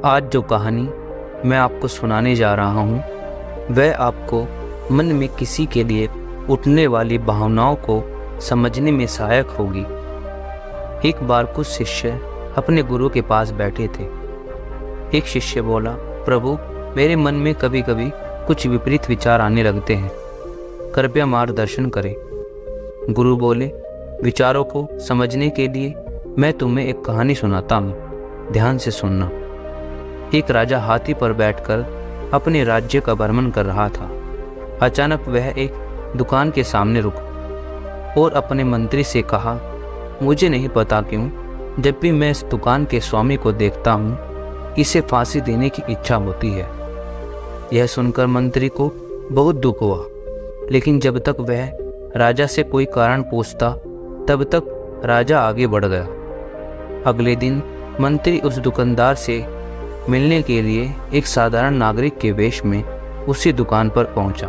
आज जो कहानी मैं आपको सुनाने जा रहा हूँ वह आपको मन में किसी के लिए उठने वाली भावनाओं को समझने में सहायक होगी। एक बार कुछ शिष्य अपने गुरु के पास बैठे थे। एक शिष्य बोला, प्रभु, मेरे मन में कभी कभी कुछ विपरीत विचार आने लगते हैं, कृपया मार्गदर्शन करें। गुरु बोले, विचारों को समझने के लिए मैं तुम्हें एक कहानी सुनाता हूँ, ध्यान से सुनना। एक राजा हाथी पर बैठकर अपने राज्य का भ्रमण कर रहा था। अचानक वह एक दुकान के सामने रुका और अपने मंत्री से कहा, मुझे नहीं पता क्यों जब भी मैं इस दुकान के स्वामी को देखता हूँ इसे फांसी देने की इच्छा होती है। यह सुनकर मंत्री को बहुत दुख हुआ, लेकिन जब तक वह राजा से कोई कारण पूछता तब तक राजा आगे बढ़ गया। अगले दिन मंत्री उस दुकानदार से मिलने के लिए एक साधारण नागरिक के वेश में उसी दुकान पर पहुंचा।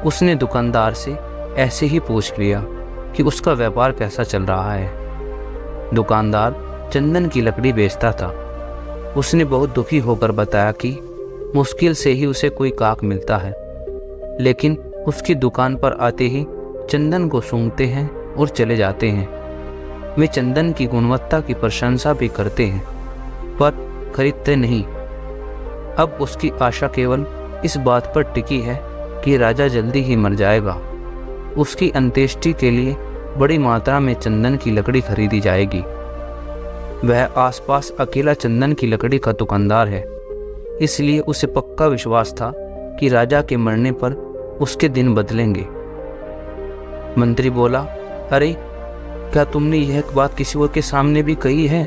उसने दुकानदार से ऐसे ही पूछ लिया कि उसका व्यापार कैसा चल रहा है। दुकानदार चंदन की लकड़ी बेचता था। उसने बहुत दुखी होकर बताया कि मुश्किल से ही उसे कोई काक मिलता है, लेकिन उसकी दुकान पर आते ही चंदन को सूंघते हैं और चले जाते हैं। वे चंदन की गुणवत्ता की प्रशंसा भी करते हैं पर खरीदते नहीं। अब उसकी आशा केवल इस बात पर टिकी है कि राजा जल्दी ही मर जाएगा। उसकी अंत्येष्टि के लिए बड़ी मात्रा में चंदन की लकड़ी खरीदी जाएगी। वह आसपास अकेला चंदन की लकड़ी का दुकानदार है, इसलिए उसे पक्का विश्वास था कि राजा के मरने पर उसके दिन बदलेंगे। मंत्री बोला, अरे, क्या तुमने यह बात किसी और के सामने भी कही है?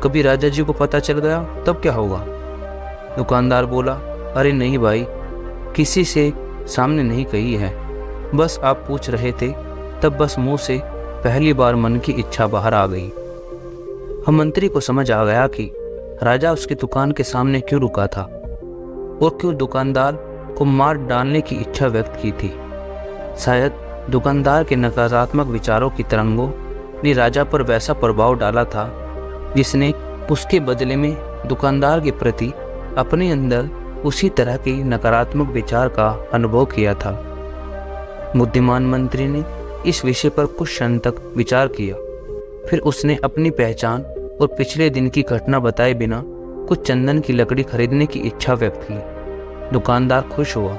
कभी राजा जी को पता चल गया तब क्या होगा? दुकानदार बोला, अरे नहीं भाई, किसी से सामने नहीं कही है, बस आप पूछ रहे थे तब बस मुंह से पहली बार मन की इच्छा बाहर आ गई। हम मंत्री को समझ आ गया कि राजा उसकी दुकान के सामने क्यों रुका था और क्यों दुकानदार को मार डालने की इच्छा व्यक्त की थी। शायद दुकानदार के नकारात्मक विचारों की तरंगों ने राजा पर वैसा प्रभाव डाला था जिसने उसके बदले में दुकानदार के प्रति अपने अंदर उसी तरह के नकारात्मक विचार का अनुभव किया था। बुद्धिमान मंत्री ने इस विषय पर कुछ क्षण तक विचार किया। फिर उसने अपनी पहचान और पिछले दिन की घटना बताए बिना कुछ चंदन की लकड़ी खरीदने की इच्छा व्यक्त की। दुकानदार खुश हुआ।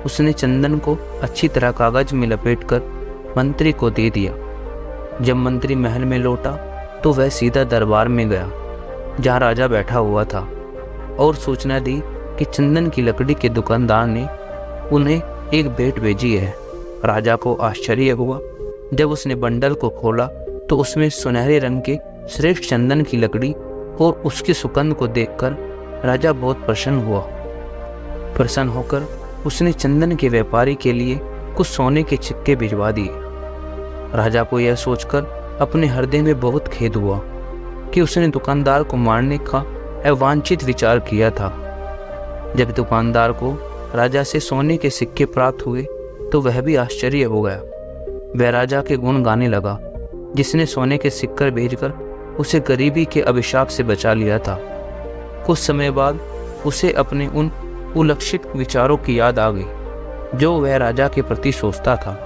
उसने चंदन को अच्छी तरह कागज में लपेटकर मंत्री को दे दिया। जब मंत्री महल में लौटा तो वह सीधा दरबार में गया जहाँ राजा बैठा हुआ था और सूचना दी कि चंदन की लकड़ी के दुकानदार ने उन्हें एक भेंट भेजी है। राजा को आश्चर्य हुआ। जब उसने बंडल को खोला तो उसमें सुनहरे रंग के श्रेष्ठ चंदन की लकड़ी और उसकी सुगंध को देखकर राजा बहुत प्रसन्न हुआ। प्रसन्न होकर उसने चंदन के व्यापारी के लिए कुछ सोने के सिक्के भिजवा दिए। राजा को यह सोचकर अपने हृदय में बहुत खेद हुआ कि उसने दुकानदार को मारने का अवांछित विचार किया था। जब दुकानदार को राजा से सोने के सिक्के प्राप्त हुए तो वह भी आश्चर्य हो गया। वह राजा के गुण गाने लगा, जिसने सोने के सिक्के भेजकर उसे गरीबी के अभिशाप से बचा लिया था। कुछ समय बाद उसे अपने उन उलक्षित विचारों की याद आ गई जो वह राजा के प्रति सोचता था।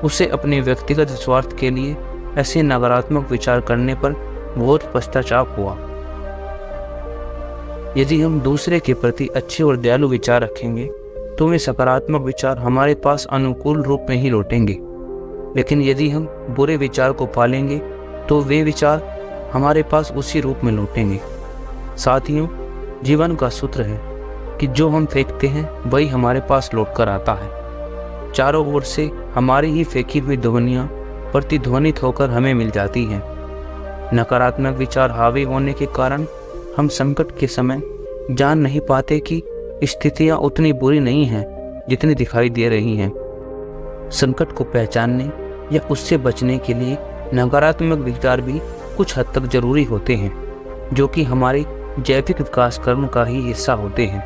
उसे अपने व्यक्तिगत स्वार्थ के लिए ऐसे नकारात्मक विचार करने पर बहुत पश्चाताप हुआ। यदि हम दूसरे के प्रति अच्छे और दयालु विचार रखेंगे तो वे सकारात्मक विचार हमारे पास अनुकूल रूप में ही लौटेंगे, लेकिन यदि हम बुरे विचार को पालेंगे तो वे विचार हमारे पास उसी रूप में लौटेंगे। साथियों, जीवन का सूत्र है कि जो हम फेंकते हैं वही हमारे पास लौट कर आता है। चारों ओर से हमारी ही फेंकी हुई ध्वनियाँ प्रतिध्वनित होकर हमें मिल जाती हैं। नकारात्मक विचार हावी होने के कारण हम संकट के समय जान नहीं पाते कि स्थितियां उतनी बुरी नहीं हैं जितनी दिखाई दे रही हैं। संकट को पहचानने या उससे बचने के लिए नकारात्मक विचार भी कुछ हद तक जरूरी होते हैं, जो कि हमारे जैविक विकास कर्म का ही हिस्सा होते हैं।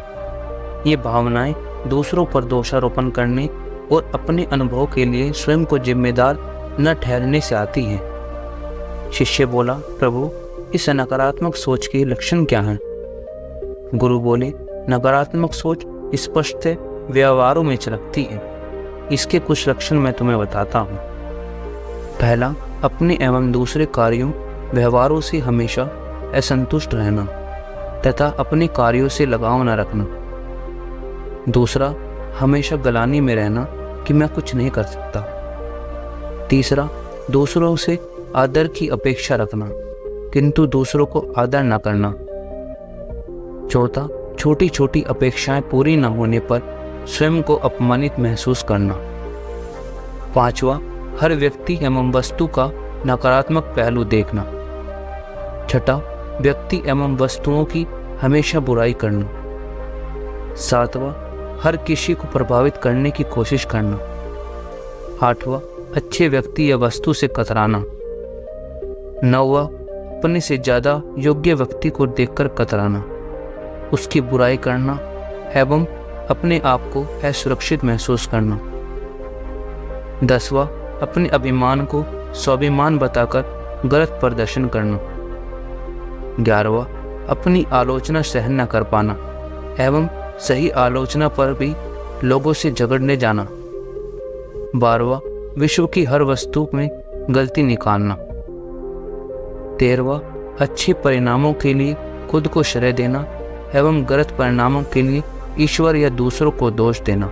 ये भावनाएं दूसरों पर दोषारोपण करने और अपने अनुभव के लिए स्वयं को जिम्मेदार न ठहरने से आती हैं। शिष्य बोला, प्रभु, इस नकारात्मक सोच के लक्षण क्या हैं? गुरु बोले, नकारात्मक सोच स्पष्ट व्यवहारों में झलकती है। इसके कुछ लक्षण मैं तुम्हें बताता हूँ। पहला, अपने एवं दूसरे कार्यों व्यवहारों से हमेशा असंतुष्ट रहना तथा अपने कार्यों से लगाव न रखना। दूसरा, हमेशा गलानी में रहना कि मैं कुछ नहीं कर सकता। तीसरा, दूसरों से आदर की अपेक्षा रखना किंतु दूसरों को आदर न करना। चौथा, छोटी छोटी अपेक्षाएं पूरी न होने पर स्वयं को अपमानित महसूस करना। पांचवा, हर व्यक्ति एवं वस्तु का नकारात्मक पहलू देखना। छठा, व्यक्ति एवं वस्तुओं की हमेशा बुराई करना। सातवां, हर किसी को प्रभावित करने की कोशिश करना। आठवां, अच्छे व्यक्ति या वस्तु से कतराना। नौवां, अपने से ज़्यादा योग्य व्यक्ति को देखकर कतराना, उसकी बुराई करना एवं अपने आप को असुरक्षित महसूस करना। 10वां, अपने अभिमान को स्वाभिमान बताकर गलत प्रदर्शन करना। 11वां, अपनी आलोचना सहन न कर पाना एवं सही आलोचना पर भी लोगों से झगड़ने जाना। 12वां, विश्व की हर वस्तु में गलती निकालना। 13वां, अच्छे परिणामों के लिए खुद को श्रेय देना एवं गलत परिणामों के लिए ईश्वर या दूसरों को दोष देना।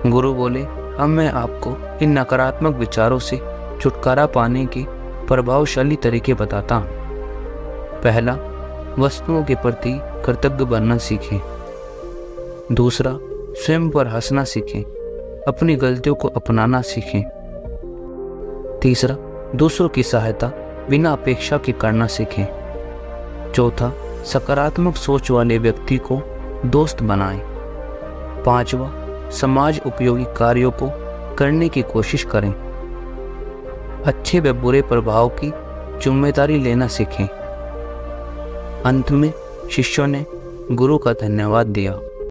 गुरु बोले, अब मैं आपको इन नकारात्मक विचारों से छुटकारा पाने के प्रभावशाली तरीके बताता हूँ। पहला, वस्तुओं के प्रति कृतज्ञ बनना सीखें। दूसरा, स्वयं पर हंसना सीखें, अपनी गलतियों को अपनाना सीखें। तीसरा, दूसरों की सहायता बिना अपेक्षा के करना सीखें। चौथा, सकारात्मक सोच वाले व्यक्ति को दोस्त बनाएं। पांचवा, समाज उपयोगी कार्यों को करने की कोशिश करें। अच्छे व बुरे प्रभाव की जिम्मेदारी लेना सीखें। अंत में शिष्यों ने गुरु का धन्यवाद दिया।